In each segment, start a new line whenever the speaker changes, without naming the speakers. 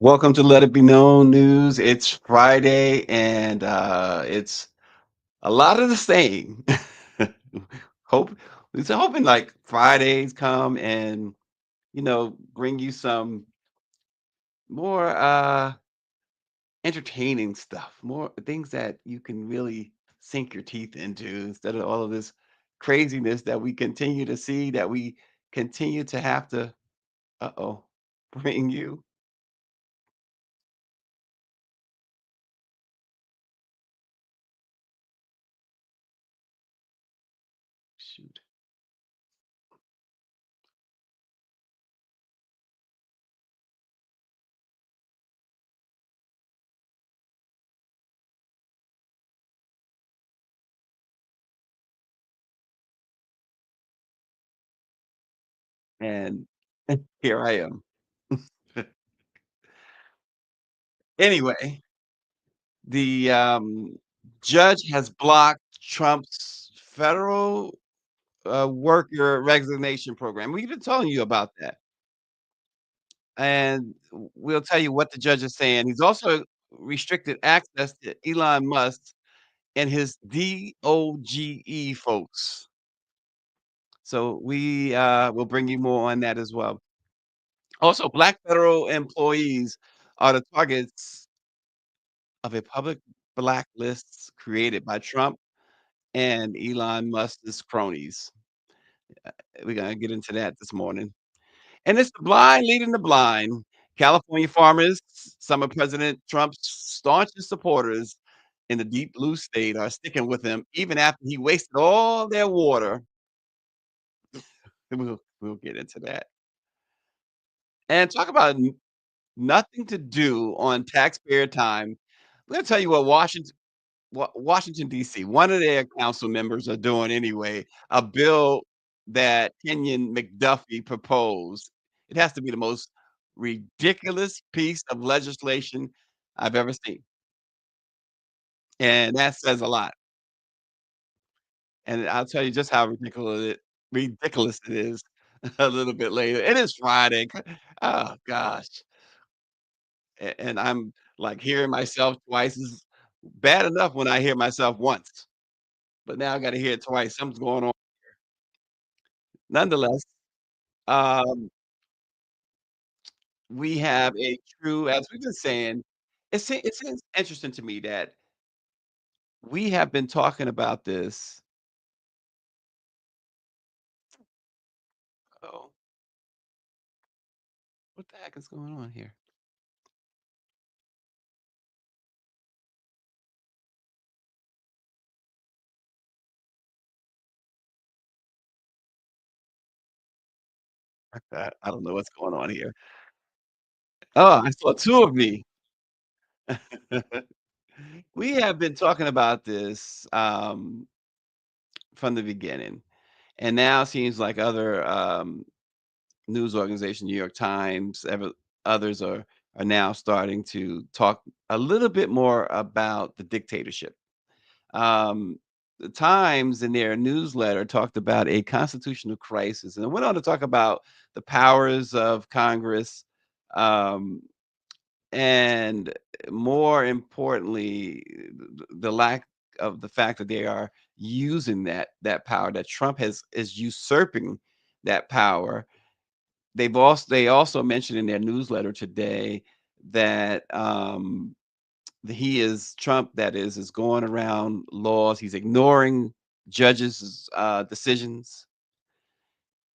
Welcome to Let It Be Known News. It's Friday and it's a lot of the same. Hope it's hoping like Fridays come and bring you some more entertaining stuff, more things that you can really sink your teeth into instead of all of this craziness that we continue to see, that we continue to have to uh-oh bring you. Shoot. And here I am. Anyway, the judge has blocked Trump's federal worker resignation program. We've been telling you about that. And we'll tell you what the judge is saying. He's also restricted access to Elon Musk and his DOGE folks. So we will bring you more on that as well. Also, black federal employees are the targets of a public blacklist created by Trump and Elon Musk's cronies. We're gonna get into that this morning. And it's the blind leading the blind. California farmers, some of President Trump's staunchest supporters in the deep blue state are sticking with him even after he wasted all their water. We'll get into that. And talk about nothing to do on taxpayer time. We're gonna tell you what Washington, D.C., one of their council members are doing anyway, a bill that Kenyon McDuffie proposed. It has to be the most ridiculous piece of legislation I've ever seen, and that says a lot. And I'll tell you just how ridiculous it is a little bit later. It is Friday. Oh gosh. And I'm like hearing myself twice is bad enough when I hear myself once, but now I got to hear it twice. Something's going on. Nonetheless, um, we have a true as we've been saying, it's interesting to me that we have been talking about this. Oh, what the heck is going on here? I don't know what's going on here. Oh, I saw 2 of me. We have been talking about this, from the beginning, and now it seems like other, news organization, New York Times, others are now starting to talk a little bit more about the dictatorship. Um, the Times in their newsletter talked about a constitutional crisis, and it went on to talk about the powers of Congress, um, and more importantly, the lack of the fact that they are using that power that Trump has is usurping that power. They also mentioned in their newsletter today that he is Trump, that is going around laws. He's ignoring judges' decisions,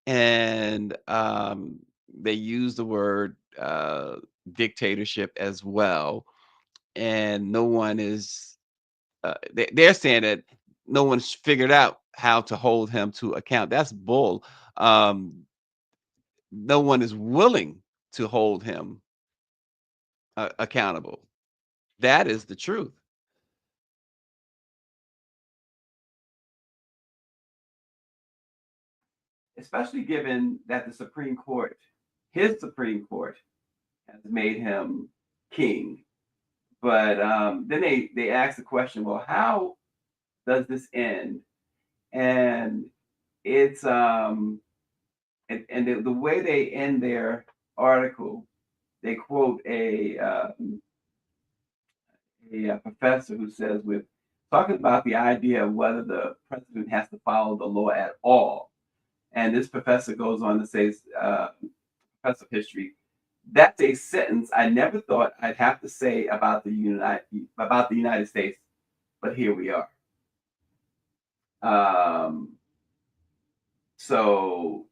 and they use the word dictatorship as well. And no one is. They're saying that no one's figured out how to hold him to account. That's bull. Um, no one is willing to hold him accountable. That is the truth. Especially given that the Supreme Court, his Supreme Court, has made him king. But then they ask the question, well, how does this end? And it's and the way they end their article they quote a professor who says, with talking about the idea of whether the president has to follow the law at all. And this professor goes on to say, professor of history, that's a sentence I never thought I'd have to say about the United States, but here we are. So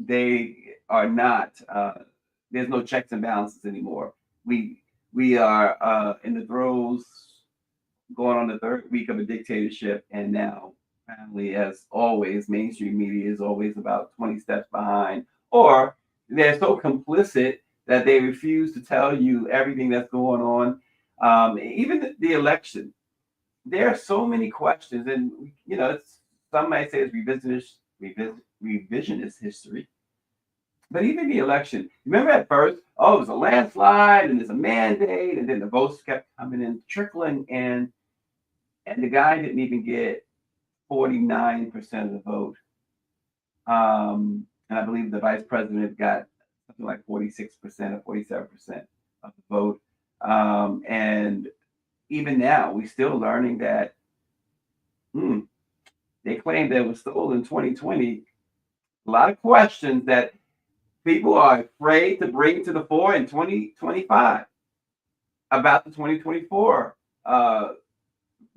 they are not. There's no checks and balances anymore. We are in the throes, going on the third week of a dictatorship, and now, apparently, as always, mainstream media is always about 20 steps behind, or they're so complicit that they refuse to tell you everything that's going on. Even the election, there are so many questions, and some might say it's revisionist history. But even the election, remember at first, oh, it was a landslide and there's a mandate, and then the votes kept coming in, trickling in, and the guy didn't even get 49% of the vote. And I believe the vice president got something like 46% or 47% of the vote. And even now, we're still learning that they claim that it was stolen in 2020. A lot of questions that people are afraid to bring to the fore in 2025 about the 2024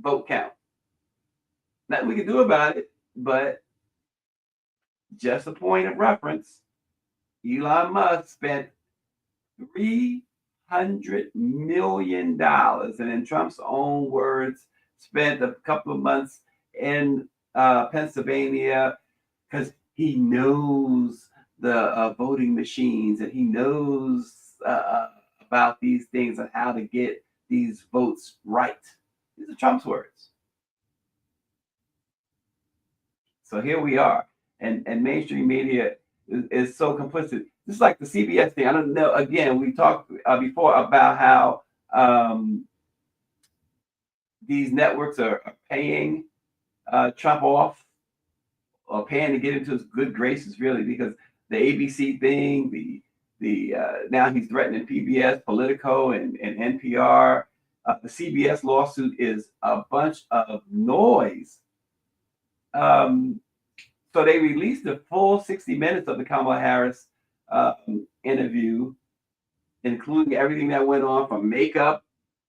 vote count. Nothing we can do about it, but just a point of reference, Elon Musk spent $300 million, and in Trump's own words, spent a couple of months in Pennsylvania because he knows the voting machines, and he knows about these things and how to get these votes right. These are Trump's words. So here we are, and mainstream media is so complicit. This is like the CBS thing. I don't know. Again, we talked before about how these networks are paying Trump off, or paying to get into his good graces, really, because the ABC thing, the now he's threatening PBS, Politico, and NPR. The CBS lawsuit is a bunch of noise. So they released the full 60 minutes of the Kamala Harris interview, including everything that went on, from makeup,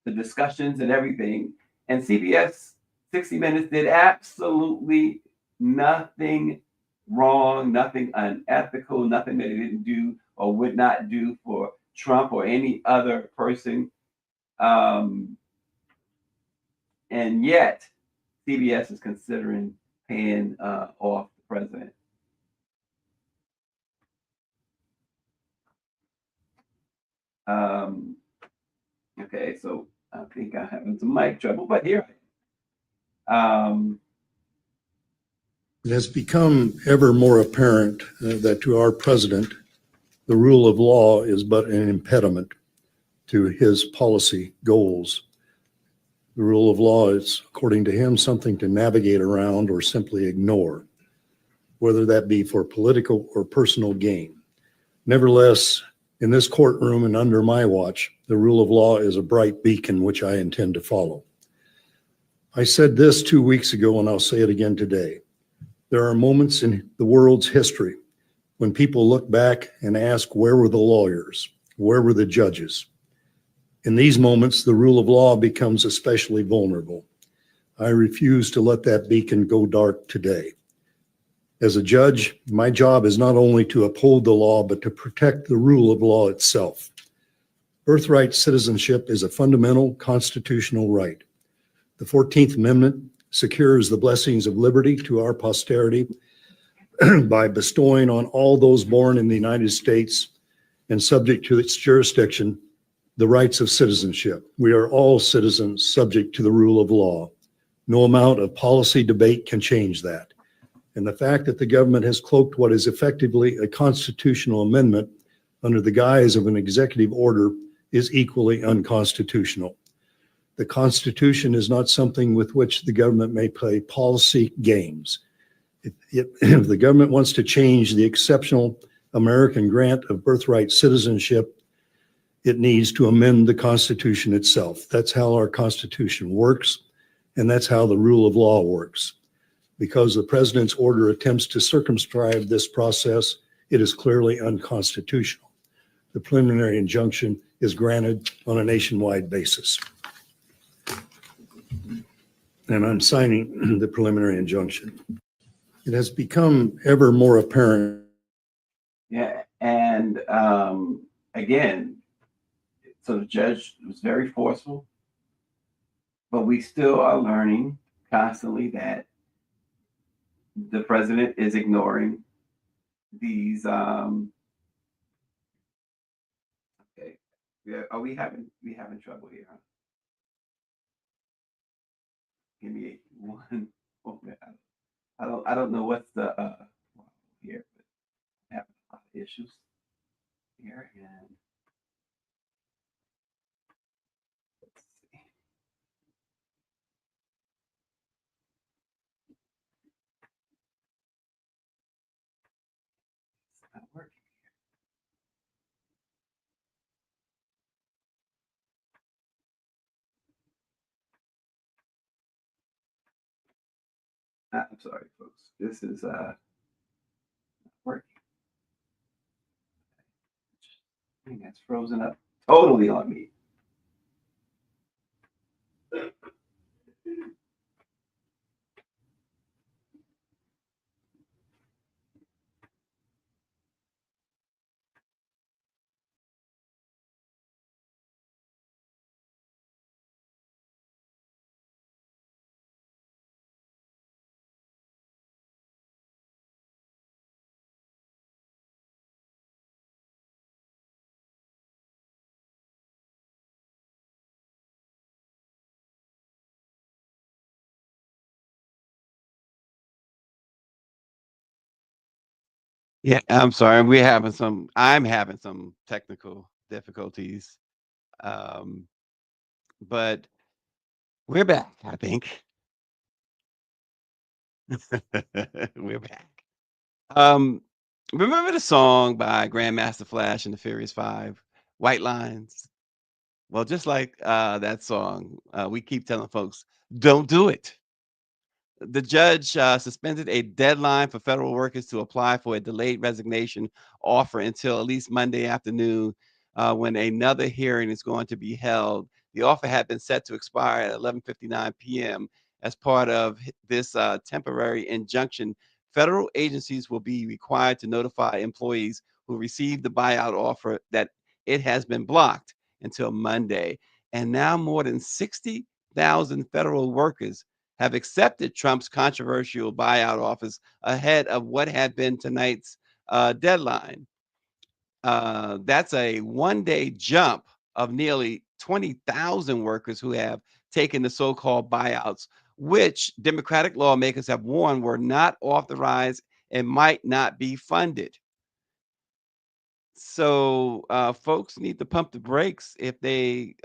the discussions, and everything. And CBS 60 Minutes did absolutely nothing wrong, nothing unethical, nothing that they didn't do or would not do for Trump or any other person. And yet, CBS is considering paying off the president. Okay, so I think I'm having some mic trouble, but here I am.
It has become ever more apparent that to our president, the rule of law is but an impediment to his policy goals. The rule of law is, according to him, something to navigate around or simply ignore, whether that be for political or personal gain. Nevertheless, in this courtroom and under my watch, the rule of law is a bright beacon which I intend to follow. I said this 2 weeks ago, and I'll say it again today. There are moments in the world's history when people look back and ask, where were the lawyers? Where were the judges? In these moments, the rule of law becomes especially vulnerable. I refuse to let that beacon go dark today. As a judge, my job is not only to uphold the law, but to protect the rule of law itself. Birthright citizenship is a fundamental constitutional right. The 14th Amendment secures the blessings of liberty to our posterity by bestowing on all those born in the United States and subject to its jurisdiction the rights of citizenship. We are all citizens subject to the rule of law. No amount of policy debate can change that. And the fact that the government has cloaked what is effectively a constitutional amendment under the guise of an executive order is equally unconstitutional. The Constitution is not something with which the government may play policy games. If the government wants to change the exceptional American grant of birthright citizenship, it needs to amend the Constitution itself. That's how our Constitution works, and that's how the rule of law works. Because the president's order attempts to circumscribe this process, it is clearly unconstitutional. The preliminary injunction is granted on a nationwide basis. And I'm signing the preliminary injunction. It has become ever more apparent.
Yeah, and again, so the judge was very forceful, but we still are learning constantly that the president is ignoring these. Okay, yeah, are we having trouble here? Huh? Give me one moment. I don't know what's the here, but I have a lot of issues here, and let's see. It's not working. I'm sorry, folks. This is not working. Thing that's frozen up totally on me. Yeah, I'm sorry. I'm having some technical difficulties. Um, but we're back, I think. We're back. Um, remember the song by Grandmaster Flash and the Furious Five, White Lines? Well, just like that song, we keep telling folks, don't do it. The judge suspended a deadline for federal workers to apply for a delayed resignation offer until at least Monday afternoon, when another hearing is going to be held. The offer had been set to expire at 11:59 p.m. As part of this temporary injunction, federal agencies will be required to notify employees who receive the buyout offer that it has been blocked until Monday. And now more than 60,000 federal workers have accepted Trump's controversial buyout offers ahead of what had been tonight's deadline. That's a 1 day jump of nearly 20,000 workers who have taken the so called buyouts, which Democratic lawmakers have warned were not authorized and might not be funded. So, folks need to pump the brakes if they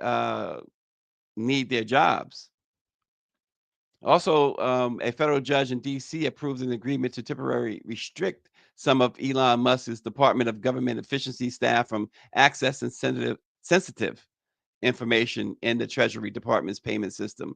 need their jobs. Also, a federal judge in D.C. approved an agreement to temporarily restrict some of Elon Musk's Department of Government Efficiency staff from accessing sensitive information in the Treasury Department's payment system.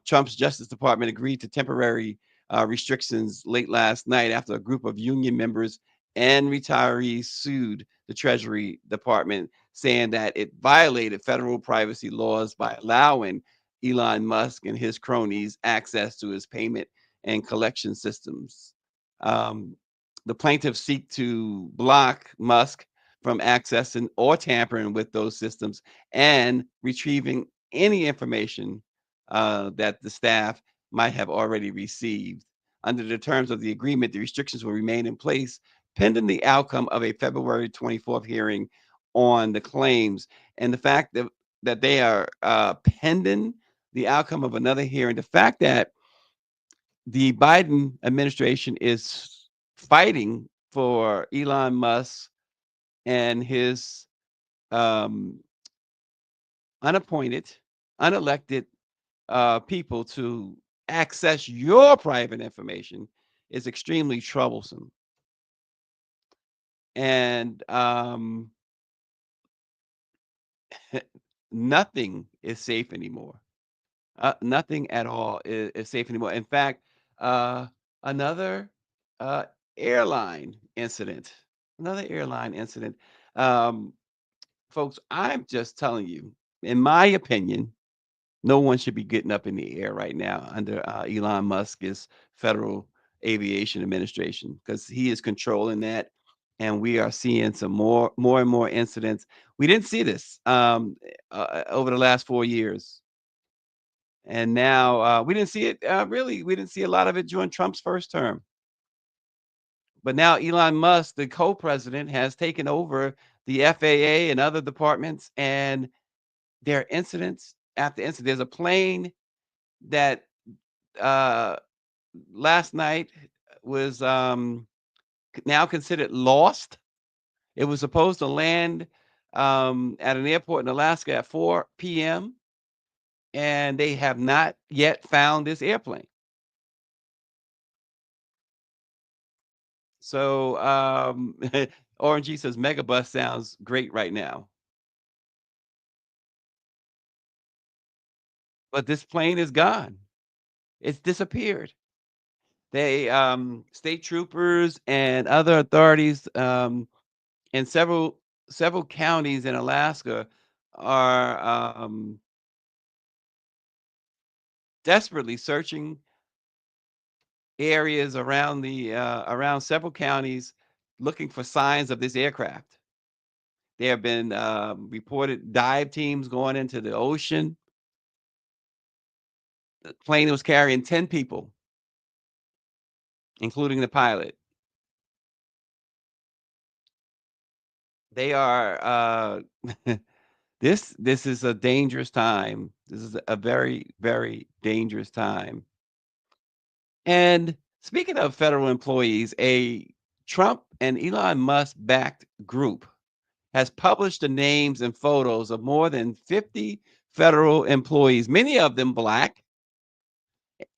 Trump's Justice Department agreed to temporary restrictions late last night after a group of union members and retirees sued the Treasury Department, saying that it violated federal privacy laws by allowing Elon Musk and his cronies access to his payment and collection systems. Um, the plaintiffs seek to block Musk from accessing or tampering with those systems and retrieving any information that the staff might have already received. Under the terms of the agreement, the restrictions will remain in place pending the outcome of a February 24th hearing on the claims. And the fact that they are pending the outcome of another hearing, the fact that the Biden administration is fighting for Elon Musk and his um, unappointed, unelected people to access your private information is extremely troublesome. and nothing is safe anymore. Nothing at all is safe anymore. In fact, uh, another uh, airline incident, another airline incident. Um, Folks, I'm just telling you, in my opinion, no one should be getting up in the air right now under Elon Musk's Federal Aviation Administration because he is controlling that, and we are seeing some more and more incidents. We didn't see this over the last 4 years, and now we didn't see it really. We didn't see a lot of it during Trump's first term, but now Elon Musk, the co-president, has taken over the FAA and other departments, and there are incidents after incident. There's a plane that uh, last night was now considered lost. It was supposed to land at an airport in Alaska at 4 p.m. and they have not yet found this airplane. So RNG says Megabus sounds great right now, but this plane is gone. It's disappeared. They state troopers and other authorities in several counties in Alaska are desperately searching areas around the around several counties looking for signs of this aircraft. There have been reported dive teams going into the ocean. The plane was carrying 10 people, including the pilot. They are this is a dangerous time. This is a very, very dangerous time. And speaking of federal employees, a Trump and Elon Musk backed group has published the names and photos of more than 50 federal employees, many of them black.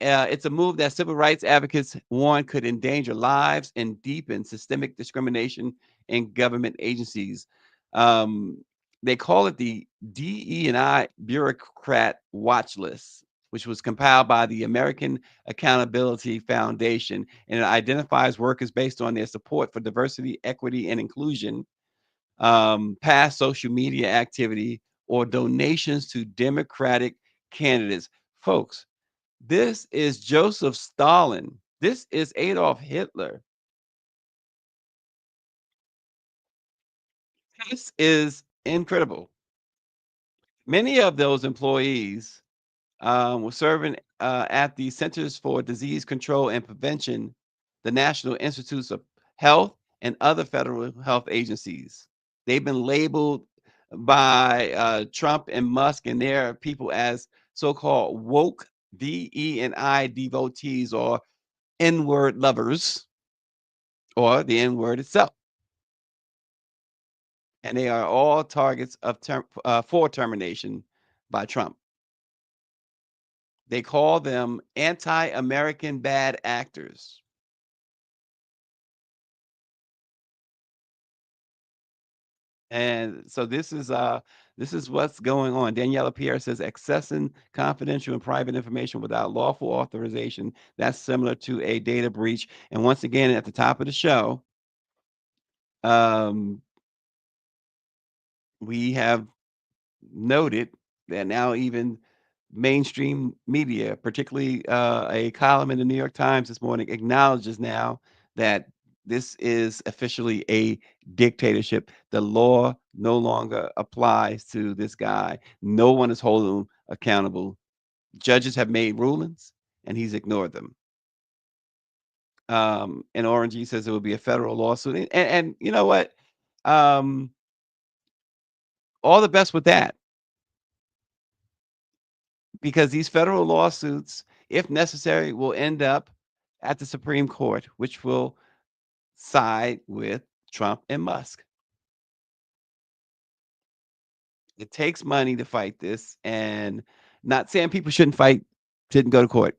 It's a move that civil rights advocates warn could endanger lives and deepen systemic discrimination in government agencies. Um, they call it the DE&I Bureaucrat Watch List, which was compiled by the American Accountability Foundation, and it identifies workers based on their support for diversity, equity, and inclusion, past social media activity, or donations to Democratic candidates. Folks, this is Joseph Stalin. This is Adolf Hitler. This is incredible. Many of those employees were serving at the Centers for Disease Control and Prevention, the National Institutes of Health, and other federal health agencies. They've been labeled by Trump and Musk and their people as so-called woke DE&I devotees or N-word lovers or the N-word itself. And they are all targets of for termination by Trump. They call them anti-American bad actors. And so this is what's going on. Daniela Pierre says accessing confidential and private information without lawful authorization. That's similar to a data breach. And once again, at the top of the show, um, we have noted that now even mainstream media, particularly a column in the New York Times this morning, acknowledges now that this is officially a dictatorship. The law no longer applies to this guy. No one is holding him accountable. Judges have made rulings, and he's ignored them. And Orange says it would be a federal lawsuit, and you know what? Um, all the best with that because these federal lawsuits, if necessary, will end up at the Supreme Court, which will side with Trump and Musk. It takes money to fight this, and not saying people shouldn't go to court.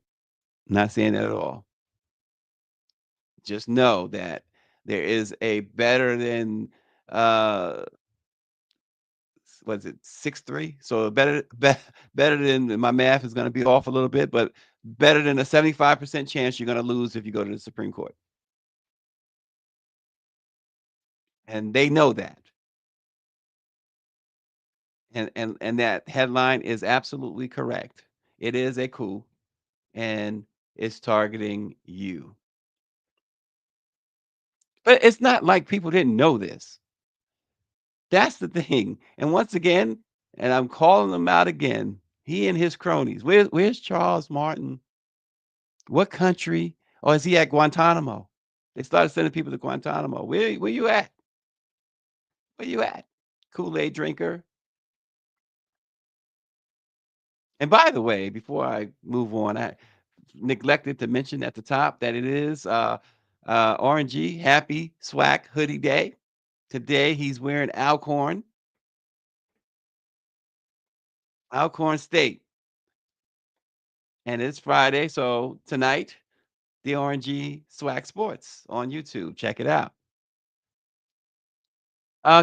Not saying that at all. Just know that There is a better than uh was it 6-3? So better than my math is going to be off a little bit, but better than a 75% chance you're going to lose if you go to the Supreme Court. And they know that. And that headline is absolutely correct. It is a coup and it's targeting you. But it's not like people didn't know this. That's the thing. And once again, and I'm calling them out again, he and his cronies. Where's Charles Martin? What country? Or is he at Guantanamo? They started sending people to Guantanamo. Where you at? Where you at? Kool-Aid drinker. And by the way, before I move on, I neglected to mention at the top that it is RNG Happy Swag Hoodie Day. Today he's wearing Alcorn State. And it's Friday, so tonight, the RNG Swag Sports on YouTube. Check it out.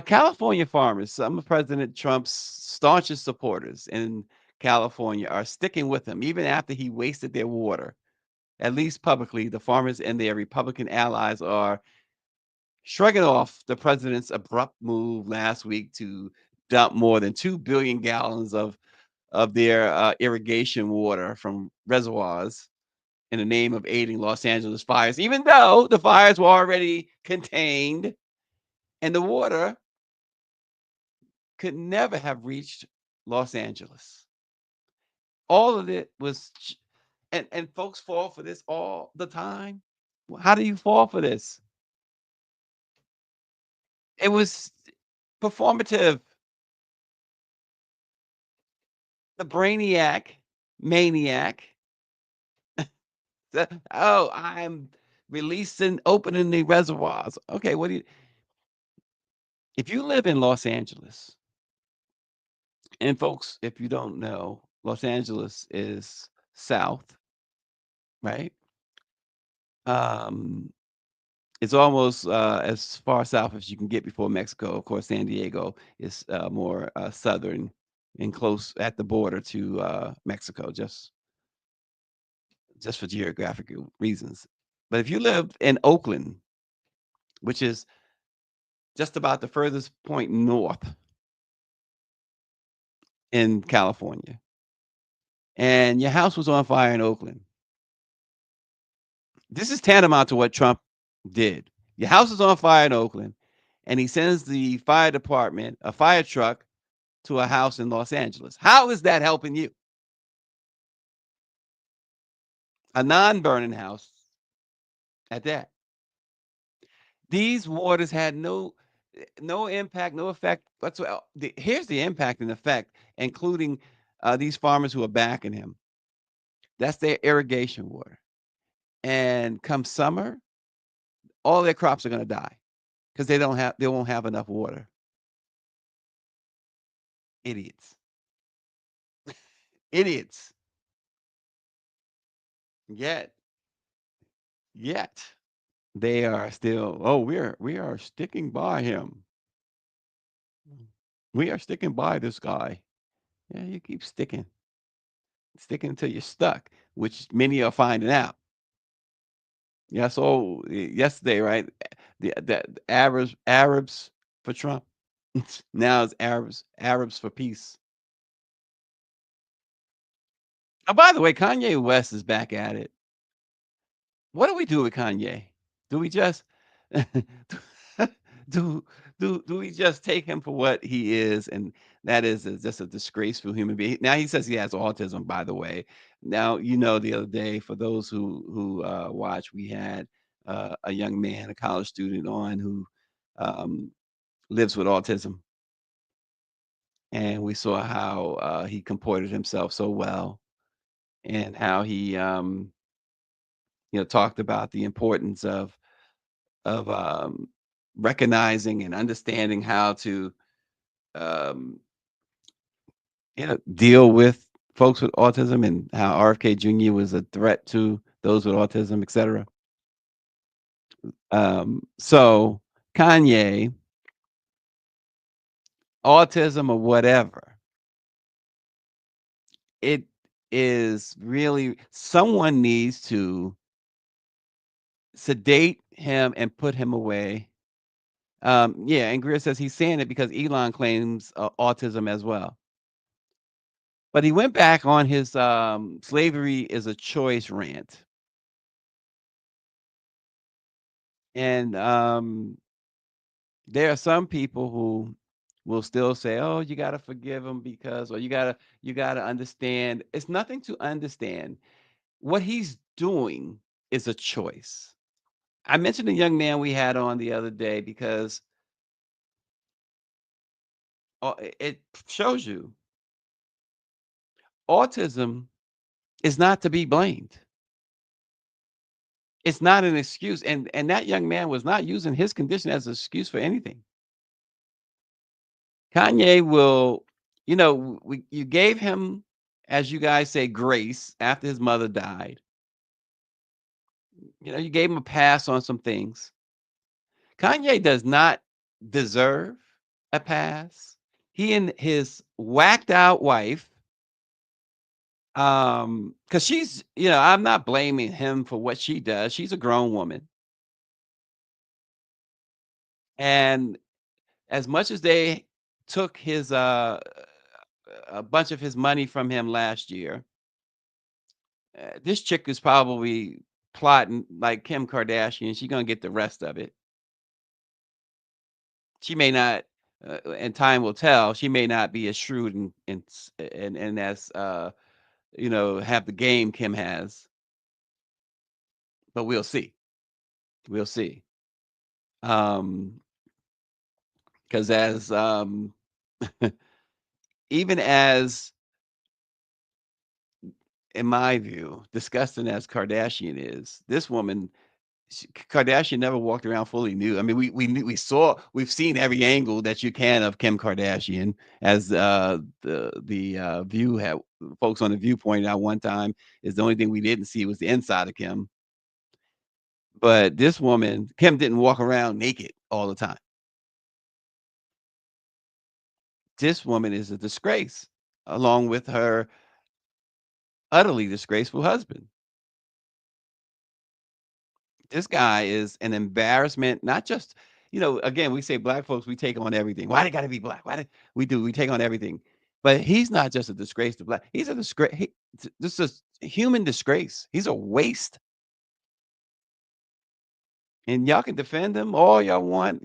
California farmers, some of President Trump's staunchest supporters in California are sticking with him even after he wasted their water. At least publicly, the farmers and their Republican allies are shrugging off the president's abrupt move last week to dump more than 2 billion gallons of their irrigation water from reservoirs in the name of aiding Los Angeles fires, even though the fires were already contained and the water could never have reached Los Angeles. All of it was, and folks fall for this all the time. How do you fall for this? It was performative. The brainiac, maniac. Oh, I'm releasing, opening the reservoirs. Okay, what do you? If you live in Los Angeles, and folks, if you don't know, Los Angeles is south, right? Um, it's almost as far south as you can get before Mexico. Of course, San Diego is more southern and close at the border to Mexico, just for geographical reasons. But if you live in Oakland, which is just about the furthest point north in California, and your house was on fire in Oakland, this is tantamount to what Trump did. Your house is on fire in Oakland, and he sends the fire department, a fire truck, to a house in Los Angeles. How is that helping you? A non-burning house at that. These waters had no impact, no effect whatsoever. Here's the impact and effect, including these farmers who are backing him. That's their irrigation water. And come summer, all their crops are going to die because they won't have enough water. Idiots. Idiots. Yet, yet they are still, oh, we are sticking by him. We are sticking by this guy. Yeah, you keep sticking until you're stuck, which many are finding out. Yeah, so yesterday, right? The Arabs for Trump. Now it's Arabs for peace. Oh, by the way, Kanye West is back at it. What do we do with Kanye? Do we just do do we just take him for what he is, and that is just a disgraceful human being? Now he says he has autism, by the way. Now, the other day, for those who watch, we had a young man, a college student on who um, lives with autism, and we saw how he comported himself so well, and how he talked about the importance of recognizing and understanding how to um, deal with folks with autism, and how RFK Jr. was a threat to those with autism, etc. So Kanye, autism or whatever, it is really someone needs to sedate him and put him away. Yeah, and Greer says he's saying it because Elon claims autism as well. But he went back on his slavery is a choice rant. And there are some people who will still say, "Oh, you got to forgive him because or you got to understand." It's nothing to understand. What he's doing is a choice. I mentioned a young man we had on the other day because it shows you autism is not to be blamed. It's not an excuse, and that young man was not using his condition as an excuse for anything. Kanye will, you gave him, as you guys say, grace after his mother died. You gave him a pass on some things. Kanye does not deserve a pass. He and his whacked out wife, because I'm not blaming him for what she does. She's a grown woman. And as much as they took his a bunch of his money from him last year, this chick is probably plotting like Kim Kardashian. She's gonna get the rest of it. She may not, and time will tell. She may not be as shrewd and as have the game Kim has, but we'll see. We'll see. Um, because as even as in my view, disgusting as Kardashian is, this woman Kardashian never walked around fully nude. I mean, we've seen every angle that you can of Kim Kardashian, as the View had folks on the View pointed out one time. Is the only thing we didn't see was the inside of Kim. But this woman, Kim, didn't walk around naked all the time. This woman is a disgrace, along with her utterly disgraceful husband. This guy is an embarrassment, not just, again, we say black folks, we take on everything. Why they gotta be black? Why did we do? We take on everything. But he's not just a disgrace to black. He's a disgrace. This is a human disgrace. He's a waste. And y'all can defend him all y'all want.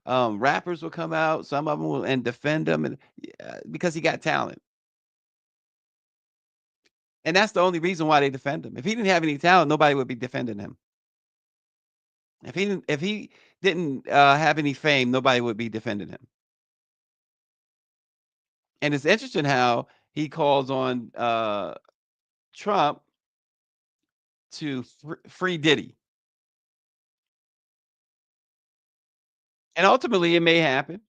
Rappers will come out, some of them will and defend him and because he got talent. And that's the only reason why they defend him. If he didn't have any talent, nobody would be defending him. If he didn't have any fame, nobody would be defending him. And it's interesting how he calls on Trump to free Diddy. And ultimately, it may happen.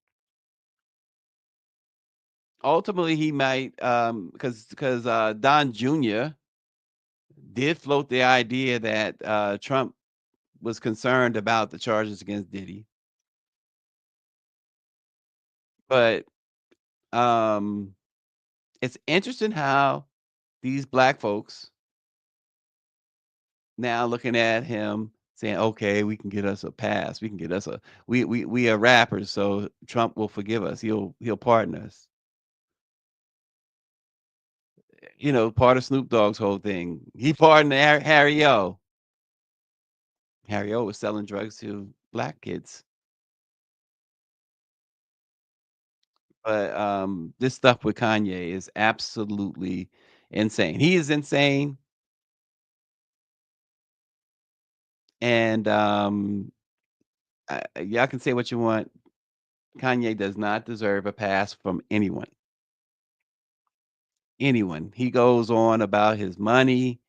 Ultimately, he might, because Don Jr. did float the idea that Trump was concerned about the charges against Diddy. But um, it's interesting how these black folks now looking at him saying, "Okay, we can get us a pass. We can get us a we are rappers, so Trump will forgive us. He'll pardon us." Part of Snoop Dogg's whole thing. He pardoned Harry O. Harry O was selling drugs to black kids. But this stuff with Kanye is absolutely insane. He is insane, and y'all can say what you want. Kanye does not deserve a pass from anyone. Anyone. He goes on about his money.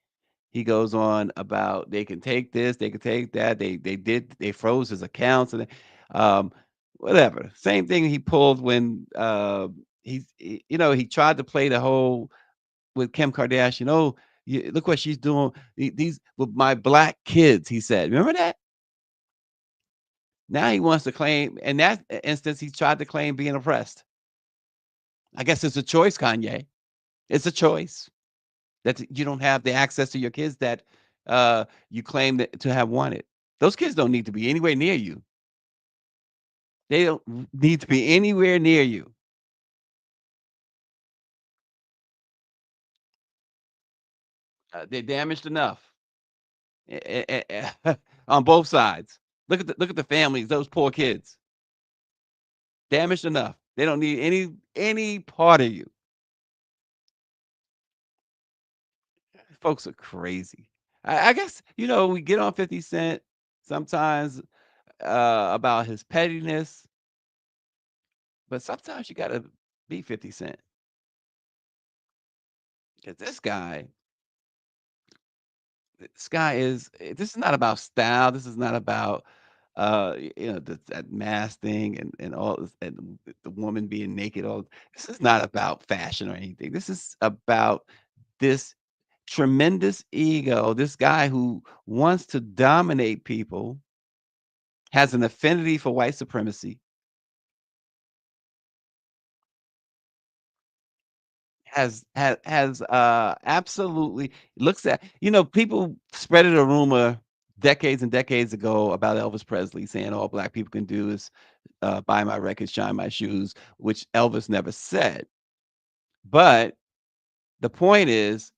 He goes on about they can take this, they can take that. They froze his accounts and um whatever. Same thing he pulled when he tried to play the whole with Kim Kardashian. Oh, look what she's doing. These with my black kids, he said. Remember that? Now he wants to claim in that instance, he tried to claim being oppressed. I guess it's a choice, Kanye. It's a choice that you don't have the access to your kids that, you claim that to have wanted. Those kids don't need to be anywhere near you. They don't need to be anywhere near you. They're damaged enough on both sides. Look at the families, those poor kids, damaged enough. They don't need any part of you. Folks are crazy. I guess we get on 50 Cent sometimes about his pettiness, but sometimes you gotta be 50 Cent. 'Cause this guy this is not about style. This is not about that mask thing and all this, and the woman being naked. All this is not about fashion or anything. This is about this tremendous ego. This guy who wants to dominate people, has an affinity for white supremacy, has absolutely looks at people spreaded a rumor decades and decades ago about Elvis Presley saying all black people can do is buy my records, shine my shoes, which Elvis never said. But the point is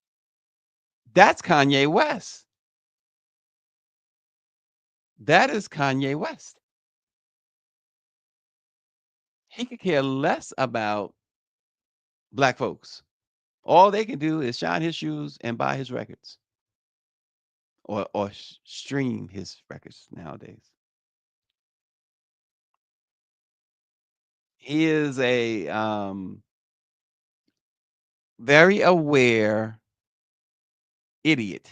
that's Kanye West. That is Kanye West. He could care less about black folks. All they can do is shine his shoes and buy his records or stream his records nowadays. He is a very aware idiot.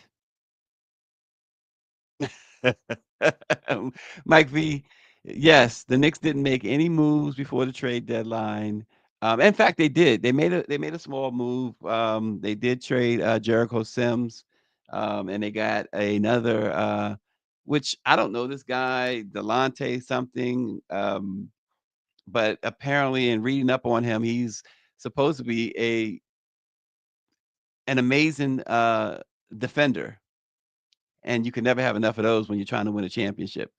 Mike V, yes, the Knicks didn't make any moves before the trade deadline. In fact, they did. They made a small move. They did trade Jericho Sims, and they got another, which I don't know this guy, Delonte something, but apparently in reading up on him, he's supposed to be an amazing defender, and you can never have enough of those when you're trying to win a championship.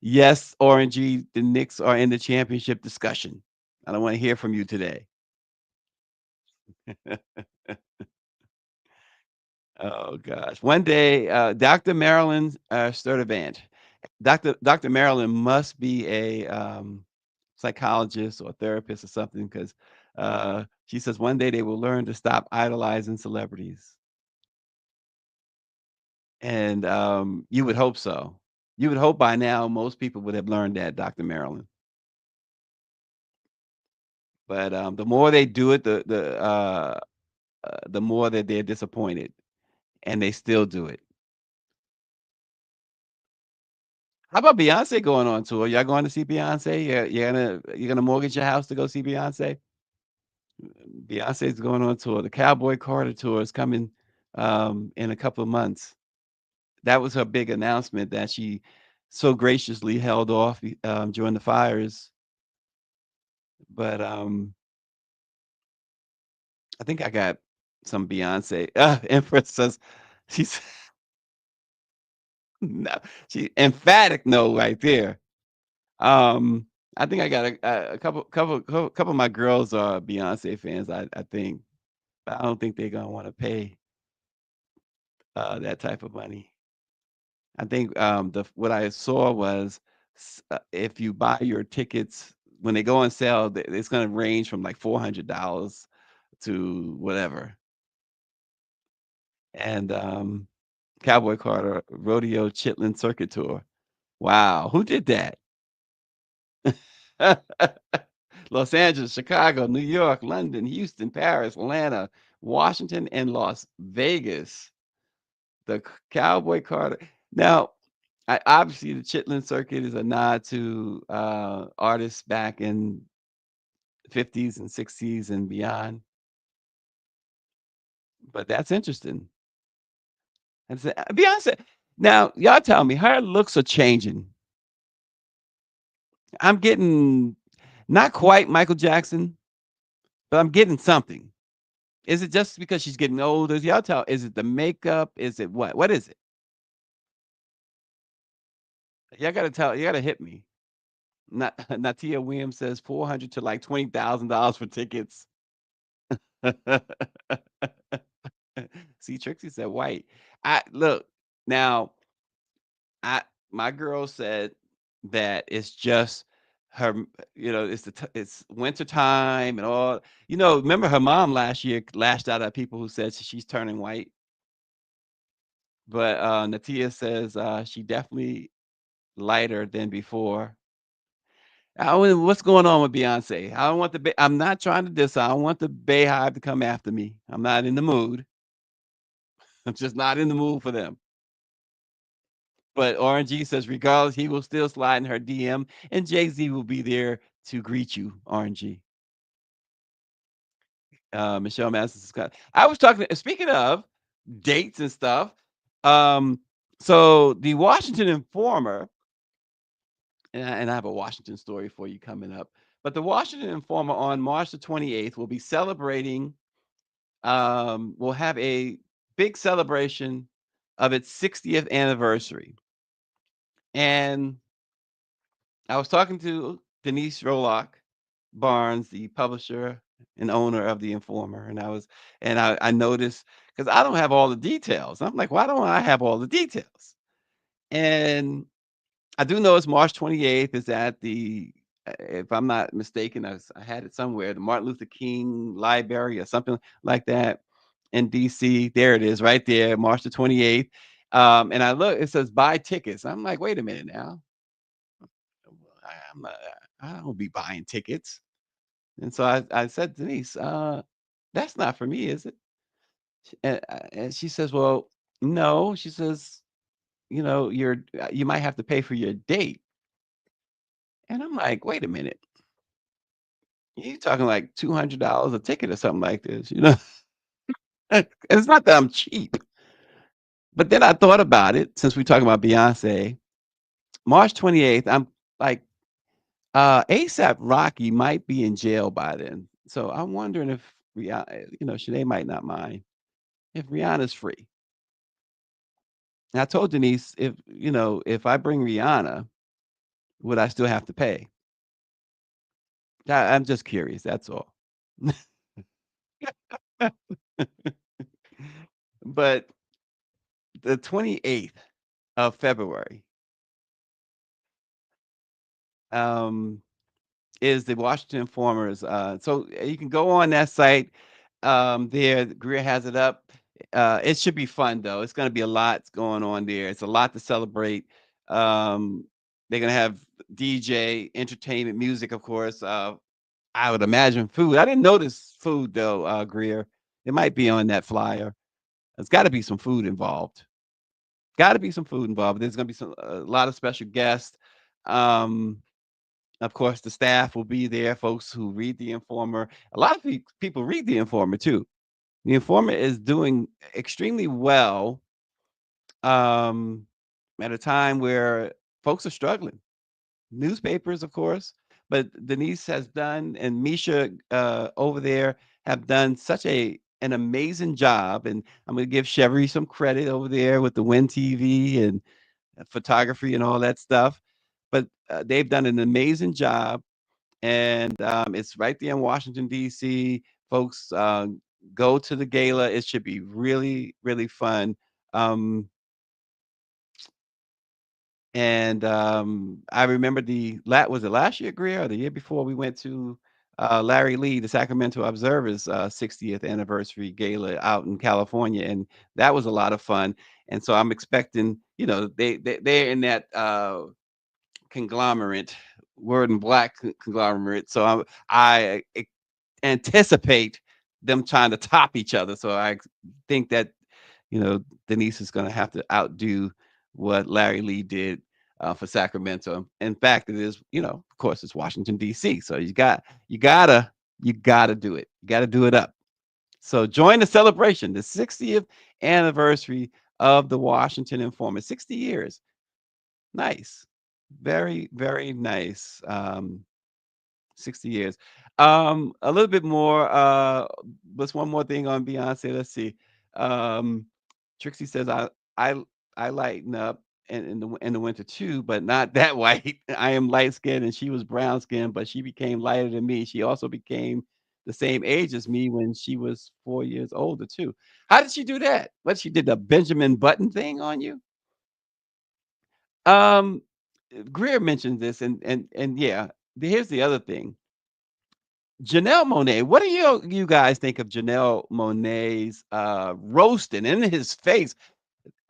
Yes, Orangey, the Knicks are in the championship discussion. I don't want to hear from you today. Oh gosh. One day, Dr. Marilyn Sturdivant. Dr. Marilyn must be a psychologist or therapist or something because she says one day they will learn to stop idolizing celebrities. And you would hope so. You would hope by now most people would have learned that, Dr. Marilyn. But the more they do it, the more that they're disappointed, and they still do it. How about Beyonce going on tour? Y'all going to see Beyonce? You're gonna mortgage your house to go see Beyonce? Beyonce's going on tour. The Cowboy Carter tour is coming in a couple of months. That was her big announcement that she so graciously held off during the fires. But I think I got some Beyonce. Empress says she's no, she emphatic no right there. Um, I think I got a couple of my girls are Beyonce fans. I think, but I don't think they're gonna want to pay that type of money. I think the what I saw was if you buy your tickets when they go on sale, it's gonna range from like $400 to whatever. And Cowboy Carter Rodeo Chitlin Circuit Tour. Wow, who did that? Los Angeles, Chicago, New York, London, Houston, Paris, Atlanta, Washington, and Las Vegas. The Cowboy Carter. Now, obviously, the Chitlin Circuit is a nod to artists back in 50s and 60s and beyond. But that's interesting. Beyonce. Now, y'all tell me, her looks are changing. I'm getting not quite Michael Jackson, but I'm getting something. Is it just because she's getting older? Y'all tell. Is it the makeup? Is it what? What is it? Y'all gotta tell. You gotta hit me. Not Natia Williams says 400 to like $20,000 for tickets. See, Trixie said white. I look now. I my girl said that it's just her. It's it's winter time and all. Remember her mom last year lashed out at people who said she's turning white. But Natia says she definitely lighter than before. What's going on with Beyonce? I don't want I'm not trying to diss her. I don't want the Bayhive to come after me. I'm not in the mood. I'm just not in the mood for them. But RNG says, regardless, he will still slide in her DM, and Jay Z will be there to greet you. RNG. Michelle Masters Scott. I was talking. Speaking of dates and stuff, um, so the Washington Informer, and I have a Washington story for you coming up. But the Washington Informer on March the 28th will be celebrating. Will have a big celebration of its 60th anniversary, and I was talking to Denise Rolock Barnes, the publisher and owner of the Informer, and I noticed because I don't have all the details. I'm like, why don't I have all the details? And I do know it's March 28th. Is at if I'm not mistaken, I had it somewhere, the Martin Luther King Library or something like that in DC. There it is, right there, March the 28th. And I look, it says buy tickets. I'm like, wait a minute now. I'm not, I don't be buying tickets. And so I said, Denise, that's not for me, is it? And she says, well, no. She says, you might have to pay for your date. And I'm like, wait a minute. You talking like $200 a ticket or something like this? It's not that I'm cheap. But then I thought about it since we're talking about Beyonce. March 28th, I'm like, ASAP Rocky might be in jail by then. So I'm wondering if Rihanna, Sinead might not mind if Rihanna's free. And I told Denise if I bring Rihanna, would I still have to pay? I'm just curious. That's all. But the 28th of February, um, is the Washington Informer's. So you can go on that site. There, Greer has it up. It should be fun though. It's going to be a lot going on there. It's a lot to celebrate. They're going to have DJ, entertainment, music, of course. I would imagine food. I didn't notice food though, Greer. It might be on that flyer. There's got to be some food involved. Got to be some food involved. There's going to be a lot of special guests. Um, of course, the staff will be there, folks who read the Informer. A lot of people read the Informer too. The Informer is doing extremely well um, at a time where folks are struggling. Newspapers, of course, but Denise has done and Misha over there have done such an amazing job. And I'm going to give Chevy some credit over there with the Win TV and photography and all that stuff. But they've done an amazing job, and it's right there in Washington D.C. Folks, go to the gala. It should be really, really fun. Um, and I remember was it last year, Greer, or the year before we went to Larry Lee, the Sacramento Observer's 60th anniversary gala out in California, and that was a lot of fun. And so I'm expecting, they're in that conglomerate, word in black conglomerate. So I anticipate them trying to top each other. So I think that Denise is going to have to outdo what Larry Lee did for Sacramento. In fact, it is of course it's Washington D.C. So you gotta do it. You gotta do it up. So join the celebration, the 60th anniversary of the Washington Informer. 60 years. Nice. Very, very nice. 60 years. A little bit more, what's one more thing on Beyonce? Let's see. Um, Trixie says, I I lighten up in the winter too, but not that white. I am light skinned and she was brown skinned, but she became lighter than me. She also became the same age as me when she was 4 years older too. How did she do that? What she did the Benjamin Button thing on you? Um, Greer mentioned this, and yeah, here's the other thing. Janelle Monae, what do you guys think of Janelle Monae's roasting in his face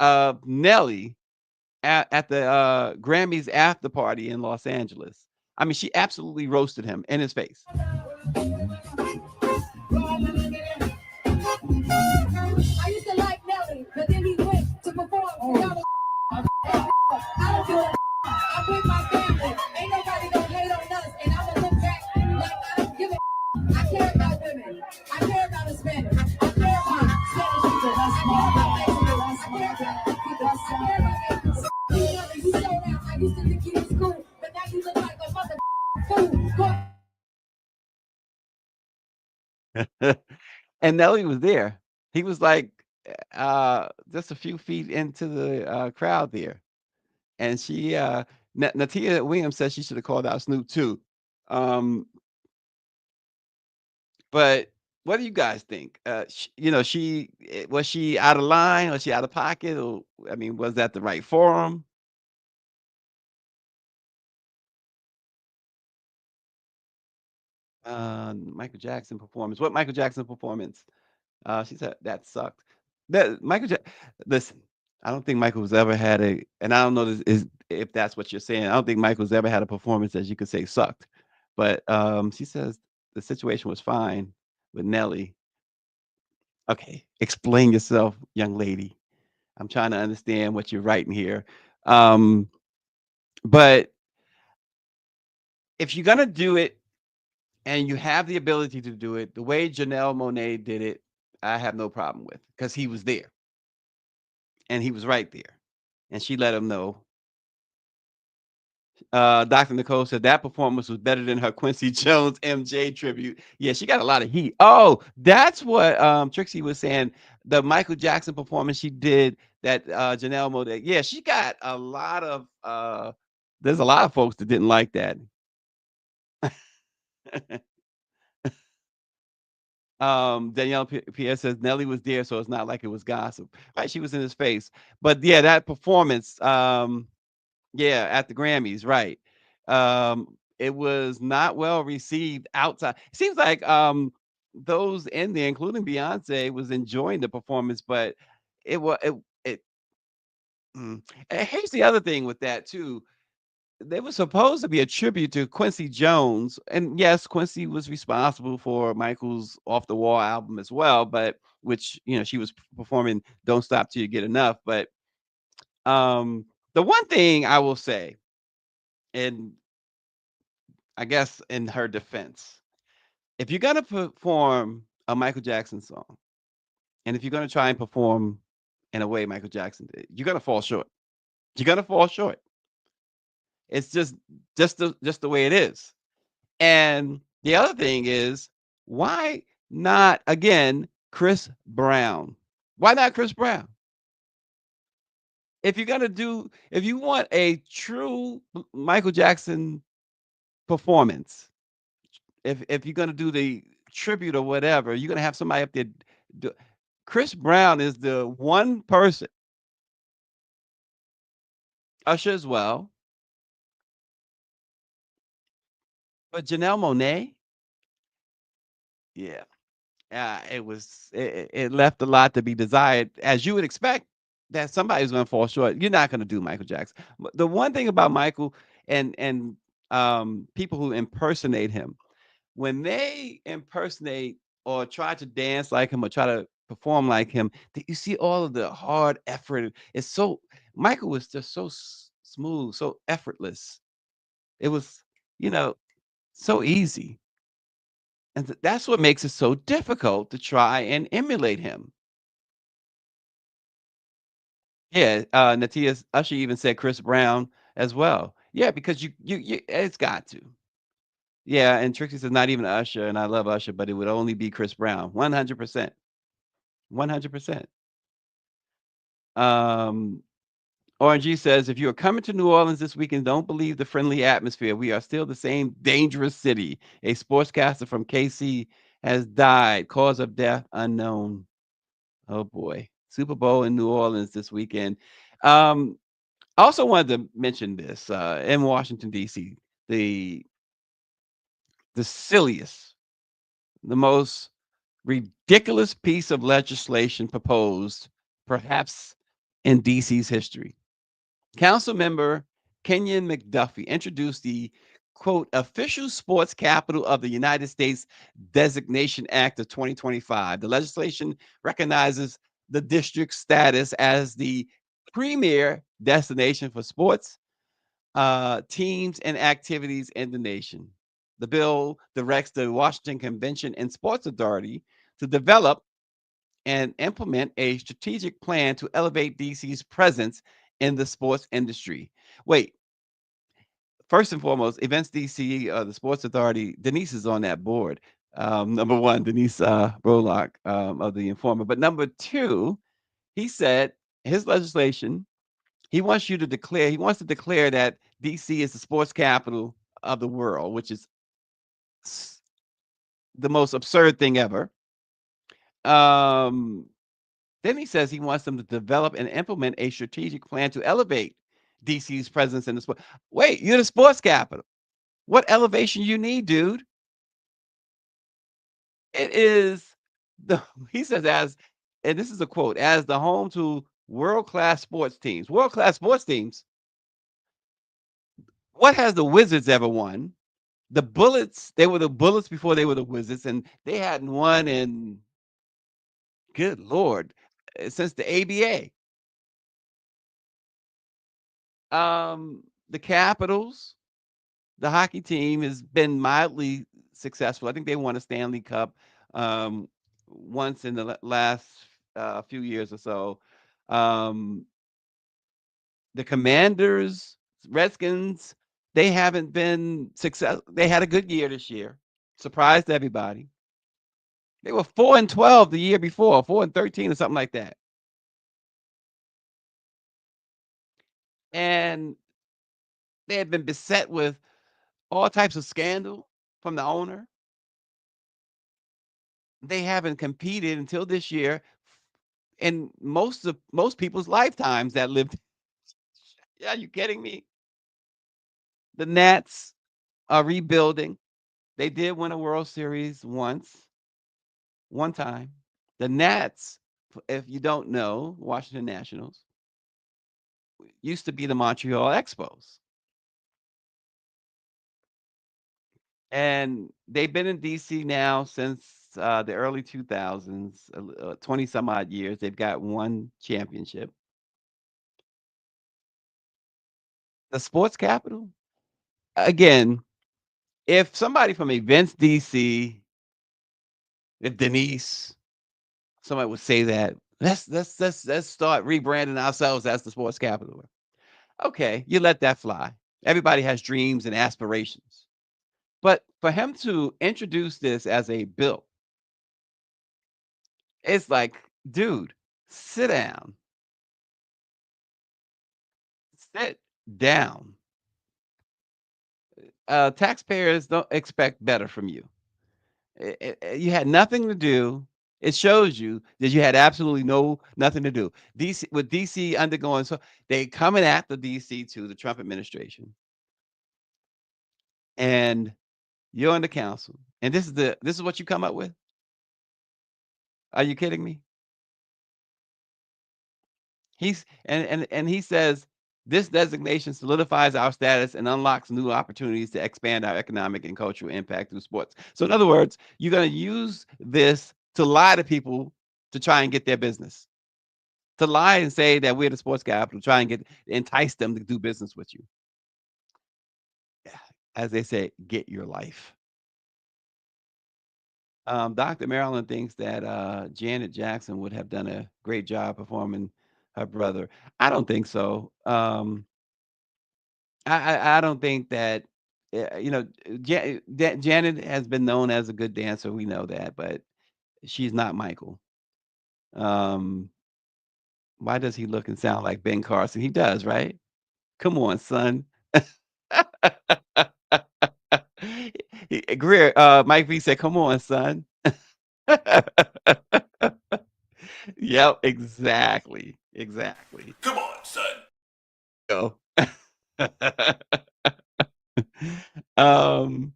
of Nelly at the Grammys after party in Los Angeles? I mean, she absolutely roasted him in his face.
I used to like Nelly, but then he went to perform. I don't do it. I'm with my family. Ain't nobody gonna hate on us, and I'm gonna look back like I don't give a. I care about women. I care about Hispanic. I care about Spanish people. I care about Mexican. I care about people. I care about Asians. You sold out. I used to think you was cool, but now you look like a mother fool.
And Nelly was there. He was like just a few feet into the crowd there. And she Natia Williams says she should have called out Snoop too. Um, but what do you guys think? Was she out of line? Was she out of pocket? Or I mean, was that the right forum? Michael Jackson performance. What Michael Jackson performance? She said that sucked. That Michael Jack Listen, I don't think Michael's ever had and I don't know if that's what you're saying. I don't think Michael's ever had a performance that you could say sucked. But she says the situation was fine with Nelly. Okay, explain yourself, young lady. I'm trying to understand what you're writing here. Um, but if you're gonna do it and you have the ability to do it the way Janelle Monae did it, I have no problem with because he was there and he was right there. And she let him know. Dr. Nicole said that performance was better than her Quincy Jones MJ tribute. Yeah, she got a lot of heat. Oh, that's what Trixie was saying. The Michael Jackson performance she did that Janelle Monae. Yeah, she got a lot of there's a lot of folks that didn't like that. Danielle Pierre says Nelly was there, so it's not like it was gossip. Right, she was in his face. But yeah, that performance, yeah, at the Grammys, right. It was not well received outside. It seems like those in there, including Beyonce, was enjoying the performance, but it was it. Mm. And here's the other thing with that too. There was supposed to be a tribute to Quincy Jones, and yes, Quincy was responsible for Michael's Off the Wall album as well, but which she was performing "Don't Stop Till You Get Enough." But um, the one thing I will say, and I guess in her defense, if you're gonna perform a Michael Jackson song, and if you're gonna try and perform in a way Michael Jackson did, you're gonna fall short. You're gonna fall short. It's just the way it is. And the other thing is, why not again Chris Brown? Why not Chris Brown? If you want a true Michael Jackson performance, if you're gonna do the tribute or whatever, you're gonna have somebody up there. Do, Chris Brown is the one person. Usher as well, but Janelle Monae, yeah, it left a lot to be desired, as you would expect that somebody's gonna fall short. You're not gonna do Michael Jackson. But the one thing about Michael and people who impersonate him, when they impersonate or try to dance like him or try to perform like him, you see all of the hard effort. It's so Michael was just so smooth, so effortless. It was, you know, so easy. And that's what makes it so difficult to try and emulate him. Yeah, Natia's Usher even said Chris Brown as well. Yeah, because you it's got to. Yeah, and Trixie says not even Usher, and I love Usher, but it would only be Chris Brown. 100%. 100%. Um, RNG says, if you are coming to New Orleans this weekend, don't believe the friendly atmosphere. We are still the same dangerous city. A sportscaster from KC has died. Cause of death unknown. Oh boy. Super Bowl in New Orleans this weekend. Um, I also wanted to mention this in Washington, D.C. The the silliest, the most ridiculous piece of legislation proposed, perhaps in DC's history. Council member Kenyon McDuffie introduced the quote official sports capital of the United States Designation Act of 2025. The legislation recognizes the district's status as the premier destination for sports teams and activities in the nation. The bill directs the Washington Convention and Sports Authority to develop and implement a strategic plan to elevate DC's presence in the sports industry. Wait, first and foremost, Events DC, the Sports Authority, Denise is on that board. Number one, Denise Rolock of the Informer. But number two, he said his legislation, he wants to declare that DC is the sports capital of the world, which is the most absurd thing ever. Um, Then he says he wants them to develop and implement a strategic plan to elevate DC's presence in the sport. Wait, you're the sports capital. What elevation you need, dude? It is the he says as and this is a quote, as the home to world-class sports teams. World-class sports teams. What has the Wizards ever won? The Bullets, they were the Bullets before they were the Wizards, and they hadn't won in good lord since the ABA. The Capitals, the hockey team has been mildly successful. I think they won a Stanley Cup um, once in the last few years or so. Um, the Commanders, Redskins, they haven't been success. They had a good year this year, surprised everybody. They were 4-12 the year before, 4-13 or something like that. And they had been beset with all types of scandal from the owner. They haven't competed until this year in most people's lifetimes that lived. Yeah, you kidding me? The Nats are rebuilding. They did win a World Series one time. The Nats, if you don't know, Washington Nationals used to be the Montreal Expos. And they've been in DC now since the early 2000s, 20 some odd years. They've got one championship. The sports capital? Again, if somebody from Events DC, if Denise, somebody would say that, let's start rebranding ourselves as the sports capital. Okay, you let that fly. Everybody has dreams and aspirations. But for him to introduce this as a bill, it's like, dude, sit down. Sit down. Taxpayers don't expect better from you. You had nothing to do. It shows you that you had absolutely nothing to do. DC with DC undergoing so they coming after DC to the Trump administration, and you're on the council, and this is what you come up with. Are you kidding me? And he says this designation solidifies our status and unlocks new opportunities to expand our economic and cultural impact through sports. So in other words, you're going to use this to lie to people to try and get their business. To lie and say that we're the sports capital, try and entice them to do business with you. As they say, get your life. Dr. Marilyn thinks that Janet Jackson would have done a great job performing her brother. I don't think so. I don't think that, Janet has been known as a good dancer, we know that, but she's not Michael. Um, why does he look and sound like Ben Carson? He does, right? Come on, son. Greer, Mike V said, "Come on, son." Yep, exactly, exactly.
Come on, son.
Go. Um,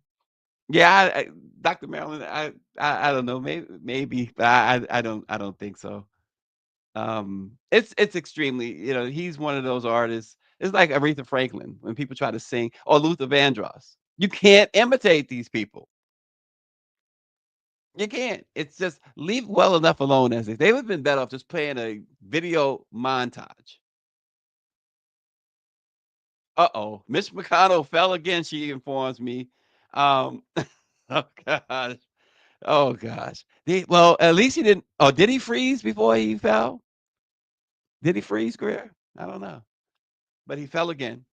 yeah, Dr. Marilyn, I don't know, maybe, but I don't think so. It's extremely, he's one of those artists. It's like Aretha Franklin when people try to sing, or Luther Vandross. You can't imitate these people. You can't. It's just leave well enough alone as they would have been better off just playing a video montage. Uh-oh, Mitch McConnell fell again, she informs me. Um, oh gosh. Oh gosh. Well, at least he didn't. Oh, did he freeze before he fell? Did he freeze, Greer? I don't know. But he fell again.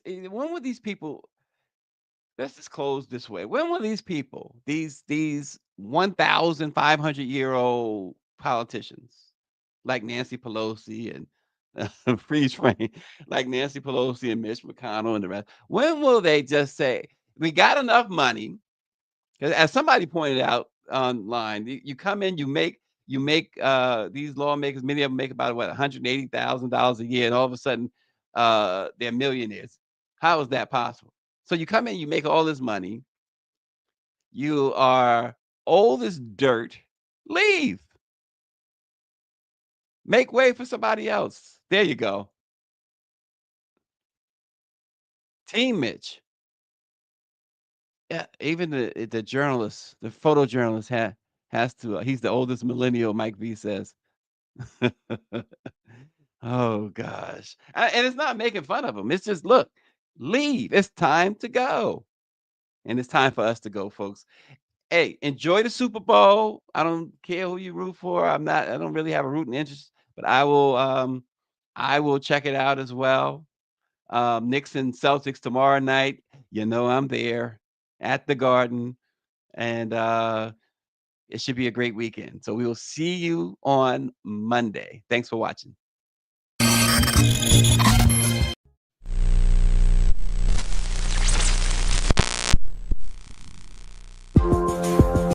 When will these people, let's just close this way. When will these people, these 1,500-year-old politicians like Nancy Pelosi and freeze frame, like Nancy Pelosi and Mitch McConnell and the rest, when will they just say, we got enough money? 'Cause as somebody pointed out online, you come in, you make these lawmakers, many of them make about what, $180,000 a year, and all of a sudden they're millionaires. How is that possible? So you come in, you make all this money, you are old as dirt, leave. Make way for somebody else. There you go. Team Mitch. Yeah, even the journalist, the photojournalist has to, he's the oldest millennial, Mike V says. Oh gosh. And it's not making fun of him. It's just, look, leave. It's time to go. And it's time for us to go, folks. Hey, enjoy the Super Bowl. I don't care who you root for. I don't really have a rooting interest, but I will check it out as well. Knicks and Celtics tomorrow night. I'm there at the Garden. And it should be a great weekend. So we will see you on Monday. Thanks for watching.